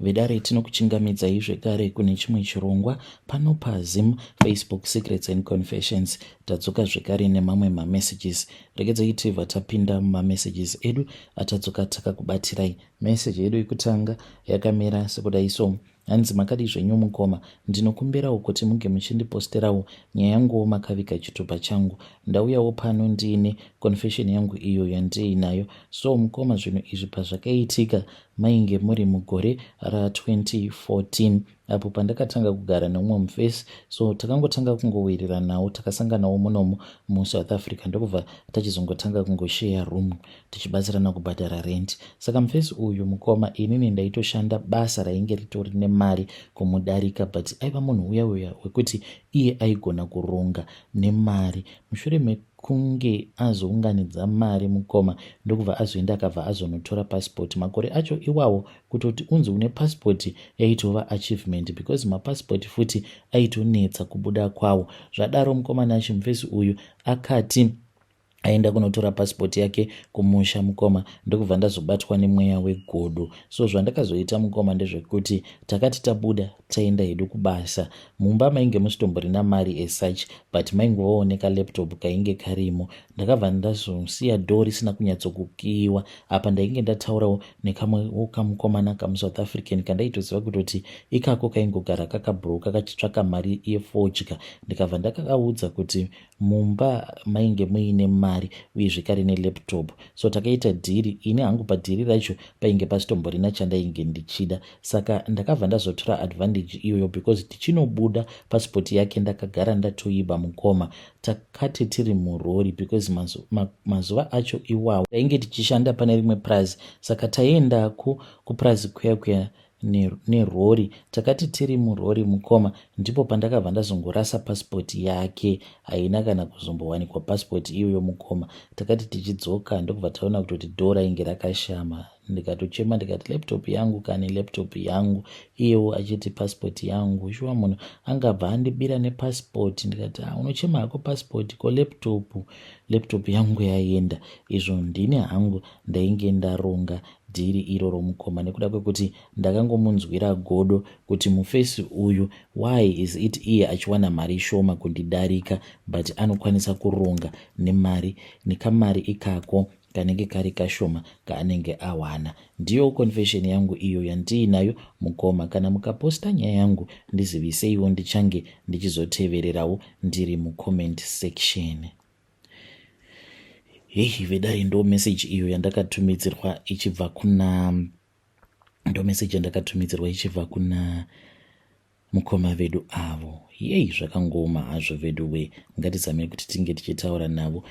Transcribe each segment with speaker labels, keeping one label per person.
Speaker 1: vedare tinokuchingamidzai zvekare kune chimwe chirongwa pano paZim Facebook Secrets and Confessions. Tadzoka zvekare nemamwe mamessages. Regedzai tibva tapinda mumamessages edu atadzoka takakubatirai. Meseji yedu yekutanga yakamera sekudai so: hanzi makadi zvenyu mukoma, ndinokumbirawo kuti munge muchindiposterawo nyaya yanguwo makaviga chitupa changu. Ndauyawo pano ndiine confession yangu iyo yandiinayo. So mukoma, zvinhu izvi pazvakaitika mainge muri mugore ra2014 apo pandakatanga kugara neumwe mufesi. So takangotanga kungowirirana nawo, takasanganawo munomu muSouth Africa ndokubva tachizongotanga kungoshare room tichibatsirana kubhadhara rent. Saka mufesi uyu mukoma, inini ndaitoshanda basa rainge ritori nemari kumudarika, but aiva munhu uya wekuti iye aigona kuronga nemari. Mushure mekunge azounganidza mari mukoma, ndokubva azoenda akabva azonotora pasipoti. Makore acho iwawo kutoti unzi une pasipoti yaitova achievement, because mapasipoti futi aitonetsa kubuda kwawo. Zvadaro mukoma nacho mufesi uyu akati aenda kunotora pasipoti yake kumusha mukoma, ndokubva ndazobatwa nemweya wegodo. So zvandakazoita mukoma ndezvekuti takati tabuda taenda hedu kubasa. Mumba mainge musitomborina mari as but maingooneka laptop kainge karimo. Ndakabva ndazosiya dhoo risina kunyatsokukiyiwa. Apa ndainge ndataurawo nekamwewo kamukomana kamuSouth African kandaitoziva kutoti ikako kaingogara kakabhuroka kachitsvaka mari yefodya. Ndikabva ndakakaudza kuti mumba mainge muine mari uye zvekare nelaptop. So takaita dhiri. Ine hangu padhiri racho painge pasitomborina chandainge ndichida. Saka ndakabva ndazotora advantage iyoyo, because tichinobuda pasipoti yake ndakagara ndatoiba mukoma. Takati tiri murori, because mazuva acho iwawo tainge tichishanda pane rimwe prazi. Saka taendako kuprazi kuya nerori. Takati tiri murori mukoma, ndipo pandakabva ndazongorasa pasipoti yake. Haina kana kuzombowanikwa pasipoti iyoyo mukoma. Takati tichidzoka ndokubva taona kutoti dhoo rainge rakashama. Ndikatochema ndikati laptop yangu kane laptop yangu, iyewo achiti pasipoti yangu. Shuwa munhu angabva andibira nepasipoti. Ndikati unochema hako pasipoti ko laptop yangu yaenda. Izvo ndini hangu ndainge ndaronga dhiri iroro mukoma, nekuda kwekuti ndakangomunzwira godo kuti mufesi uyu, why is it iye achiwana mari shoma kundidarika but anokwanisa kuronga nemari, nekamari ikako kanenge kari kashoma kaanenge awana. Ndiyo confession yangu iyo yandiinayo mukoma. Kana mukaposta nyaya yangu ndiziviseiwo, ndichange ndichizotevererawo ndiri mucomment section. Vedare ndo message iyo yandakatumidzirwa ichibva kuna mukoma vedu avo. Zvakangoma hazvo vedu we. Ngatizamei kuti tinge tichitaura navo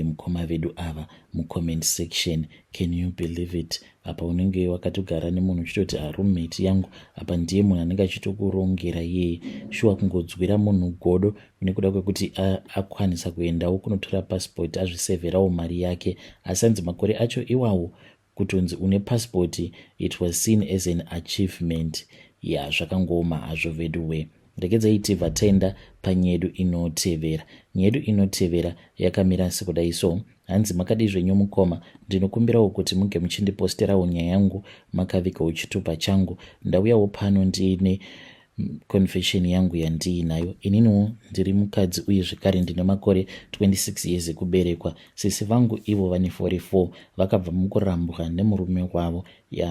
Speaker 1: mukoma vedu ava mucomment section. Can you believe it? Apa unenge wakatogara nemunhu uchitoti roommate yangu apa ndiye munhu anenge achitokurongera yeye. Shuwa kungodzwira munhu godo nekuda kwekuti akwanisa kuendawo kunotora passport, azvisevherawo mari yake. Asanzi makore acho iwawo kutonzi une passport, it was seen as an achievement. Zvakangoma hazvo vedu we. Regedzai tibva taenda panyedu inotevera. Nyedu inotevera yakamira sekudai so: hanzi makadi zvenyu mukoma, ndinokumbirawo kuti munge muchindiposterawo nyaya yangu makavigawo chitupa changu. Ndauyawo pano ndiine confession yangu yandiinayo. Ininiwo ndiri mukadzi uye zvekare ndine makore 26 years ekuberekwa. Sisi vangu ivo vane 44 vakabva mukurambwa nemurume wavo.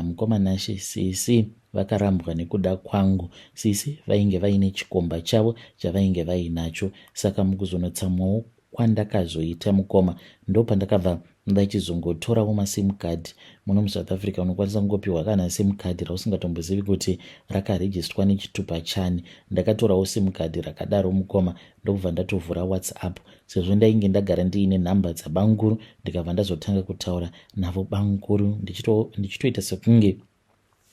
Speaker 1: Mukoma nashe sisi vakarambwa nekuda kwangu. Sisi vainge vaine chikomba chavo chavainge vainacho. Saka mukuzonotsamwawo kwandakazoita mukoma, ndo pandakabva ndachizongotorawo masim card. Muno muSouth Africa unokwanisa kungopiwa kana sim card rausingatombozivi kuti rakarejistwa nechitupa chani. Ndakatorawo sim card rakadaro mukoma, ndokubva ndatovhura WhatsApp. Sezvo ndainge ndagara ndiine nhamba dzabanguru, ndikabva ndazotanga kutaura navo banguru ndichitoita sekunge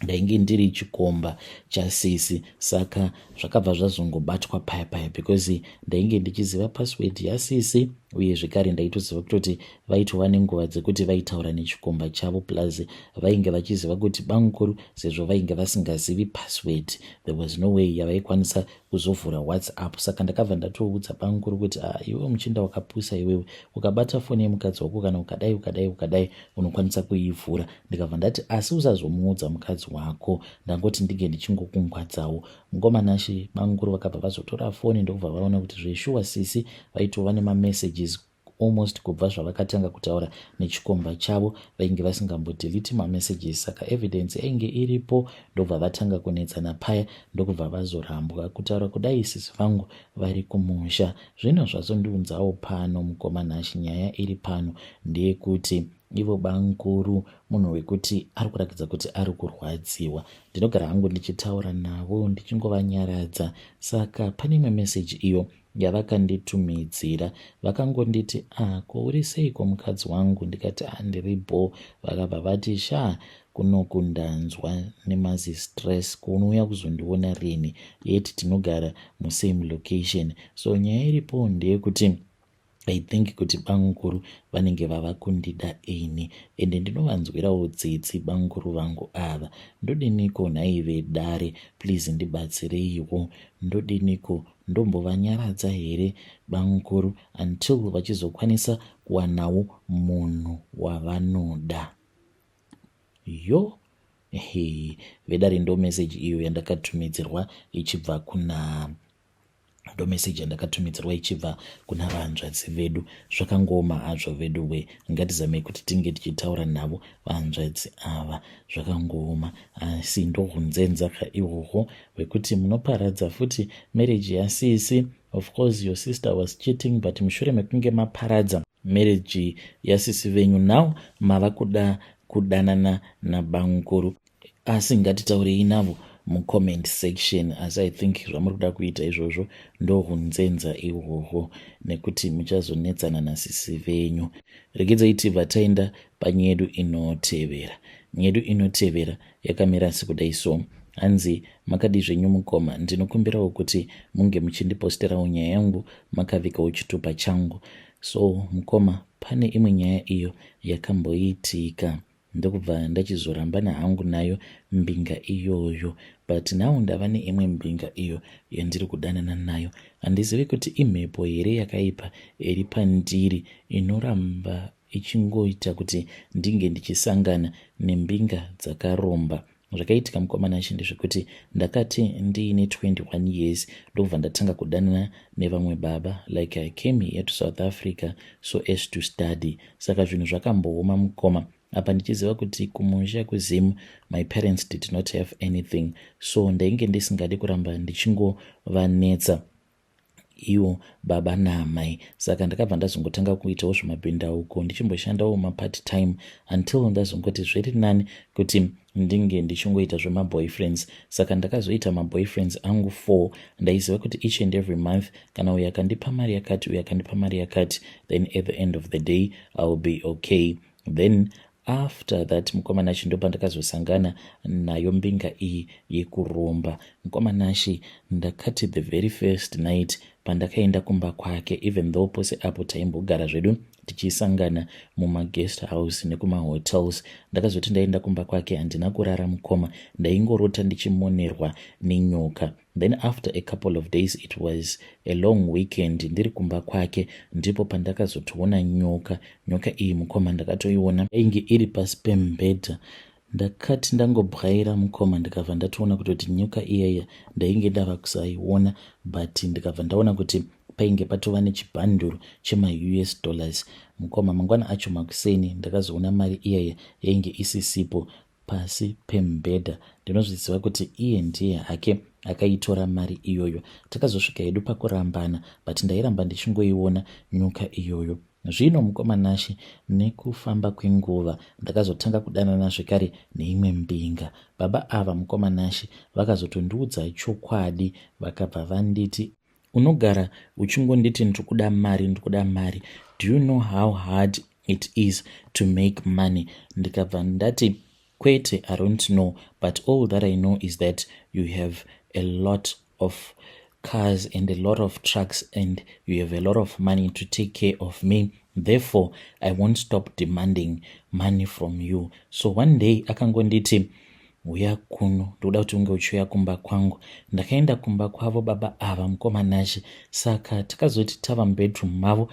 Speaker 1: ndainge ndiri chikomba chasisi. Saka zvakabva zvazongobatwa paya because ndainge ndichiziva password yasisi uye zvekare ndaitoziva kutoti vaitova nenguva dzekuti vaitaura nechikomba chavo, plus vainge vachiziva kuti banguru sezvo vainge vasingazivi password, there was no way yavaikwanisa kuzovhura WhatsApp. Saka ndakabva ndatoudza banguru kuti iwe muchinda wakapusa iwewe, ukabata foni yemukadzi wako kana ukadai unokwanisa kuivhura. Ndikabva ndati asi usazomuudza mukadzi wako, ndangoti ndinge ndichingokungwadzawo. Mukomanashi banguru vakabva vazotora foni ndokubva vaona kuti zveshuwa sisi vaitova nemamessages almost kubva zvavakatanga kutaura nechikomba chavo, vainge vasingambodelete mamessages. Saka evidence yainge iripo, ndobva vatanga kunetsana paya, ndokubva vazorambwa kutaura kudai sisi vangu vari kumusha. Zvino zvazondiunzawo pano mukomanashi, nyaya iri pano ndeyekuti ivo banguru munhu wekuti ari kurakidza kuti ari kurwadziwa. Ndinogara hangu ndichitaura navo ndichingovanyaradza. Saka pane imwe message iyo yavakanditumidzira, vakangonditi ko uri seiko mukadzi wangu? Ndikati ndiripo. Vakabva vati kunoku ndanzwa nemazi stress, kunouya kuzondiona rini, yeti tinogara musame location. So nyaya iripo ndeyekuti I think kuti banguru vanenge vava kundida ini, ende ndinovanzwirawo tsitsi banguru vangu ava. Ndodiniko nhaive dare, please ndibatsireiwo. Ndodiniko ndombovanyaradza here banguru until vachizokwanisa kuwanawo munhu wavanoda. Vedare ndo message iyo yandakatumidzirwa ichibva kuna vahanzvadzi vedu. Zvakangoma hazvo vedu we, ngatizamei kuti tinge tichitaura navo vahanzvadzi ava. Zvakangoma, asi ndohunzenzaka ihwohwo hwekuti munoparadza futi marriage yasisi. Of course your sister was cheating, but mushure mekunge maparadza marriage yasisi venyu, now mava kuda kudanana nabanguru. Asi ngatitaurei navo mucomment section, as I think zvamuri kuda kuita izvozvo ndohunzenza ihwohwo, nekuti muchazonetsana nasisi venyu. Regedzai tibva taenda panyedu inotevera. Nyedu inotevera yakamira sekudai so. Hanzi makadi zvenyu mukoma, ndinokumbirawo kuti munge muchindiposterawo nyaya yangu makavikawo chitupa changu. So mukoma, pane imwe nyaya iyo yakamboitika, ndokubva ndachizorambana hangu nayo mbinga iyoyo, but now ndava neimwe mbinga iyo yandiri kudanana nayo. Handizivi kuti imhepo here yakaipa iri pandiri inoramba ichingoita kuti ndinge ndichisangana nembinga dzakaromba. Zvakaitika mukomanashi ndezvekuti ndakati ndiine 21 years ndobva ndatanga kudanana nevamwe baba, like I came here to South Africa so as to study. Saka zvinhu zvakambooma mukoma, apa ndichiziva kuti kumusha kuzimu my parents did not have anything, so ndainge ndisingadi kuramba ndichingovanetsa iwo baba naamai. Saka ndakabva ndazongotanga kuitawo zvemabhindauko, ndichimboshandawo mapart time until ndazongoti zviri nani kuti ndinge ndichingoita zvemaboyfriends. Saka ndakazoita maboyfriends angu 4. Ndaiziva kuti each and every month kana uyu akandipa mari yakati, uyu akandipa mari yakati, then at the end of the day I'll be okay. Then after that mukomanashi ndopa ndakazosangana nayo mbinga iyi yekuromba. Mukomanashi ndakati the very first night pandakaenda kumba kwake, even though pose apo taimbogara zvedu tichisangana mumaguest house nekumahotels, ndakazoti ndaenda kumba kwake handina kurara mukoma, ndaingorota ndichimonerwa nenyoka. Then after a couple of days, it was a long weekend, ndiri kumba kwake ndipo pandakazotoona nyoka. Nyoka iyi mukoma ndakatoiona inge iri pasi pembedha. Ndakati ndangobwaira mukoma ndikabva ndatoona kuti nyoka iyaya ndainge ndava kusaiona, but ndikabva ndaona kuti painge patova nechibhanduru chema-US dollars. Mukoma mangwana acho makuseni ndakazoona mari iyaya yainge isisipo pasi pembedha. Ndinozviziva kuti iye ndiye hake akaitora mari iyoyo. Takazosvika hedu pakurambana, but ndairamba ndichingoiona nyoka iyoyo. Zvino mukomanashi nekufamba kwenguva ndakazotanga kudanana zvekare neimwe mbinga. Baba ava mukomanashi vakazotondiudza chokwadi, vakabva vanditi unogara uchingonditi ndikuda mari. Do you know how hard it is to make money? Ndikabva ndati kwete, I don't know, but all that I know is that you have a lot of cars and a lot of trucks and you have a lot of money to take care of me, therefore I won't stop demanding money from you. So one day akangonditi, uya kuno, ndoda kuti unge uchiuya kumba kwangu. Ndakaenda kumba kwavo baba ava mukomanashi. Saka takazoti tava mubedroom mavo,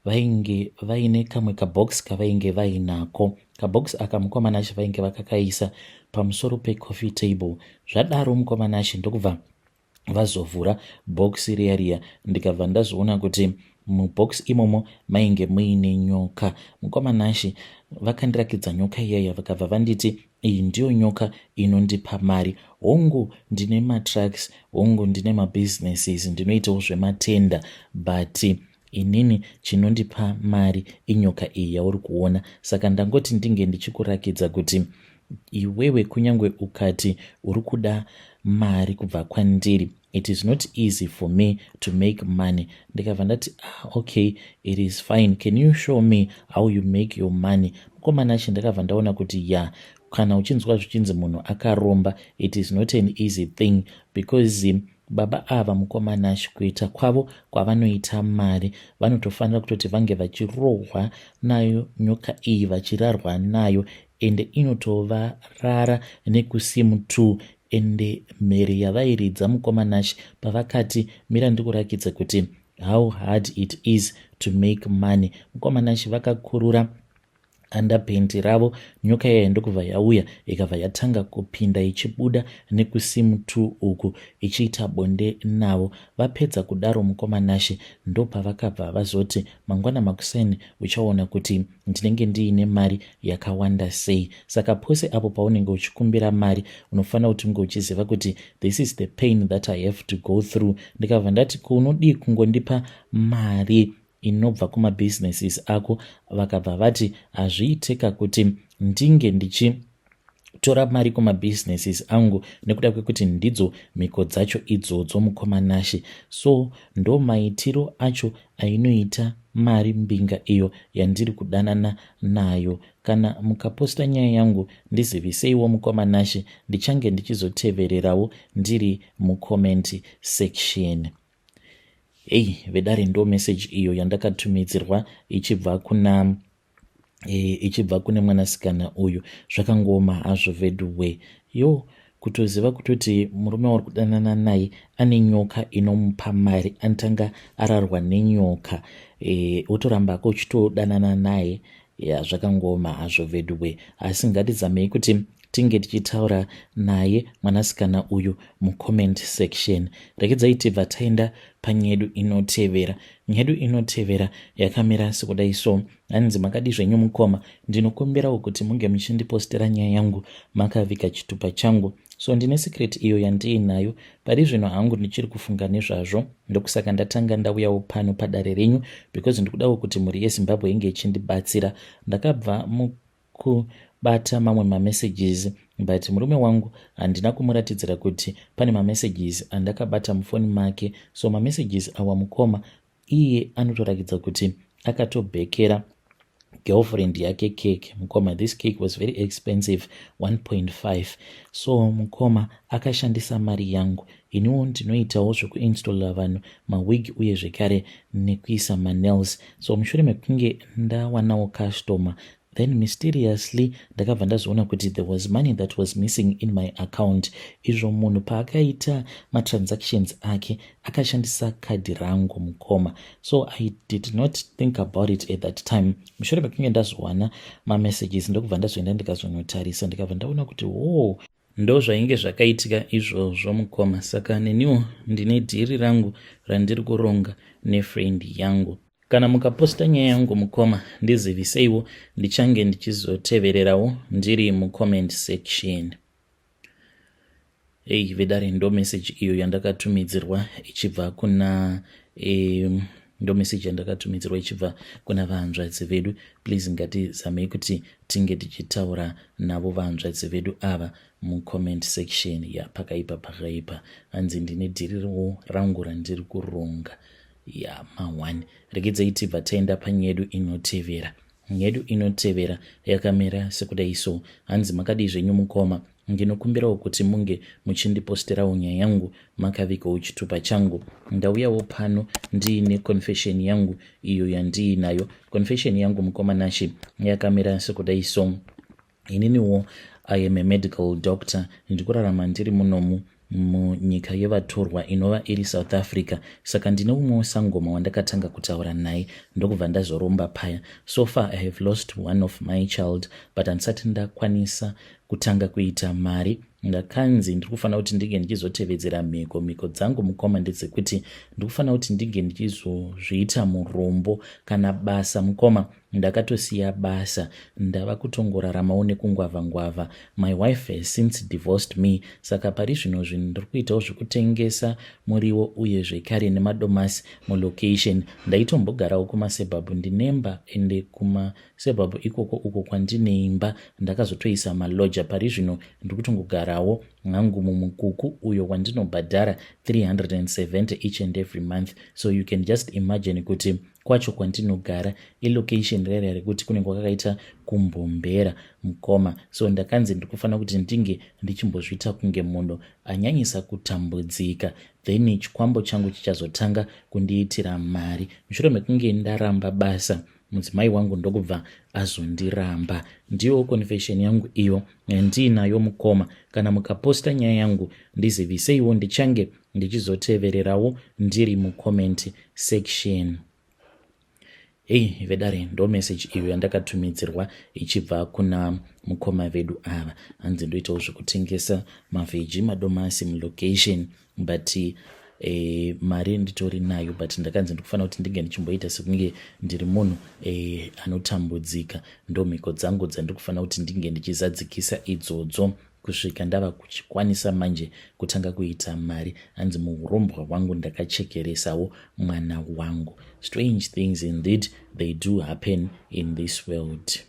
Speaker 1: vainge vaine kamwe kabox kavainge vainako. Kabox aka mukomanashi vainge vakakaisa pamusoro pecoffee table. Zvadaro mukomanashi ndokubva vazovhura box riya ndikabva ndazoona kuti mubox imomo mainge muine nyoka. Mukomanashi vakandirakidza nyoka iyaya vakabva vanditi, iyi ndiyo nyoka inondipa mari. Hongu ndine matrucks, hongu ndine mabusinesses, ndinoitawo zvematenda, but inini chinondipa mari inyoka iyi yauri kuona. Saka ndangoti ndinge ndichikurakidza kuti iwewe kunyange ukati uri kuda mari kubva kwandiri, it is not easy for me to make money. Ndikabva ndati okay, it is fine, can you show me how you make your money? Mukomanashi ndakabva ndaona kuti kana uchinzwa zvichinzi munhu akaromba, it is not an easy thing, because baba ava mukomanashi kuita kwavo kwavanoita mari vanotofanira kutoti vange vachirohwa nayo nyoka iyi, vachirarwa nayo, ende inotovarara nekusimu 2. Ende mheri yavairidza mukomanashi pavakati, mira ndikurakidza kuti how hard it is to make money. Mukomanashi vakakurura underpant ravo, nyoka yaya ndokubva yauya ikabva yatanga kupinda ichibuda nekusimu 2 uku ichiita bonde navo. Vapedza kudaro mukomanashi ndopavakabva vazoti mangwana makuseni uchaona kuti ndinenge ndiine mari yakawanda sei. Saka pose apo paunenge uchikumbira mari unofanira kuti unge uchiziva kuti this is the pain that I have to go through. Ndikabva ndati kunodii kungondipa mari inobva kumabusinesses ako? Vakabva vati hazviiteka kuti ndinge ndichitora mari kumabusinesses angu nekuda kwekuti ndidzo mhiko dzacho idzodzo mukomanashi. So ndo maitiro acho ainoita mari mbinga iyo yandiri kudanana nayo. Kana mukaposta nyaya yangu ndiziviseiwo mukomanashi, ndichange ndichizotevererawo ndiri mucomment section. Vedare ndo message iyo yandakatumidzirwa ichibva kune mwanasikana uyu. Zvakangoma hazvo vedwe kutoziva kutoti murume wauri kudanana naye ane nyoka inomupa mari, anotanga ararwa nenyoka, otoramba uchitodanana naye. Zvakangoma hazvo vedwe, asi ngatizamei kuti tinge tichitaura naye mwanasikana uyu mucomment section. Rekedzai tibva taenda panyedu inotevera. Nyedu inotevera yakamira sekudai so. Hanzi makadi zvenyu mukoma, ndinokumbirawo kuti munge muchindipostera nyaya yangu makaviga chitupa changu. So ndine secret iyo yandiinayo pari zvino hangu ndichiri kufunga nezvazvo, ndokusaka ndatanga ndauyawo pano padare renyu, because ndikudawo kuti mhuri yeZimbabwe inge ichindibatsira. Ndakabva mukubata mamwe mamessages, but murume wangu handina kumuratidzira kuti pane mamessages andakabata mufoni make. So mamessages awa mukoma iye anotorakidza kuti akatobhekera girlfriend yake cake. Mukoma, this cake was very expensive, 1.5. So mukoma akashandisa mari yangu. Iniwo ndinoitawo zvekuinstalla vanhu mawig uye zvekare nekuisa manails. So mushure mekunge ndawanawo customer, then mysteriously ndakabva ndazoona kuti there was money that was missing in my account. Izvo munhu paakaita matransactions ake akashandisa kadhi rangu mukoma. So I did not think about it at that time. Mushure mekunge ndazowana mamessages ndokubva ndazoenda ndikazonotarisa, ndikabva ndaona kuti ndo zvainge zvakaitika izvozvo mukoma. Saka neniwo ndine dhiri rangu randiri kuronga nefriend yangu. Kana mukaposta nyaya yangu mukoma, ndiziviseiwo, ndichange ndichizotevererawo ndiri mucomment section. Vedare ndo message iyo yandakatumidzirwa ichibva kuna ndo message yandakatumidzirwa ichibva kuna vahanzvadzi vedu. Please ngatizamei kuti tinge tichitaura navo vahanzvadzi vedu ava mucomment section. Pakaipa hanzi ndine dhiri rangu randiri kuronga. Mawani, regedzai tibva taenda panyedu inotevera. Nyedu inotevera yakamira sekudai so. Hanzi makadi zvenyu mukoma, ndinokumbirawo kuti munge muchindiposterawo nyaya yangu makavikawo chitupa changu. Ndauyawo pano ndiine confession yangu iyo yandiinayo. Confession yangu mukomanashi yakamira sekudai so. Ininiwo I am a medical doctor, ndikurarama ndiri munomu munyika yevatorwa inova iri South Africa. Saka ndine umwewo sangoma wandakatanga kutaura naye ndokubva ndazoromba paya. So far I have lost one of my child, but handisati ndakwanisa kutanga kuita mari. Ndakanzi ndikufanira kuti ndinge ndichizotevedzera mhiko dzangu mukoma ndedzekuti ndikufanira kuti ndinge ndichizozviita murombo kana basa mukoma. Ndakatosiya basa, ndava kutongoraramawo nekungwavha-ngwavha. My wife has since divorced me. Saka pari zvino zvinhu ndiri kuitawo zvekutengesa muriwo uye zvekare nemadomasi mulocation. Ndaitombogarawo kumasebhabhu ndinemba, ende kumasebhabhu ikoko uko kwandine imba ndakazotoisa maloja. Pari zvino ndiri kutongogarawo hangu mumukuku uyo wandinobhadhara 370 each and every month. So you can just imagine kuti kwacho kwandinogara ilocation rere rekuti kune kwakaita kumbombera mukoma. So ndakanzi ndikufanira kuti ndinge ndichimbozviita kunge munhu anyanyisa kutambudzika, then chikwambo changu chichazotanga kundiitira mari. Mushure mekunge ndaramba basa, mudzimai wangu ndokubva azondiramba. Ndiyo confession yangu iyo ndiinayo mukoma. Kana mukaposta nyaya yangu ndiziviseiwo, ndichange ndichizotevererawo ndiri mucomment section. Vedare ndo message iyo yandakatumidzirwa ichibva kuna mukoma vedu ava. Hanzi ndoitawo zvekutengesa mavheji madomasi mulocation, but mari nditori nayo, but ndakanzi ndikufanira kuti ndinge ndichimboita sekunge ndiri munhu anotambudzika. Ndo mhiko dzangu dzandikufanira kuti ndinge ndichizadzikisa idzodzo kusvika ndava kuchikwanisa manje kutanga kuita mari. Hanzi muurombwa hwangu ndakachekeresawo mwana wangu. Strange things indeed, they do happen in this world.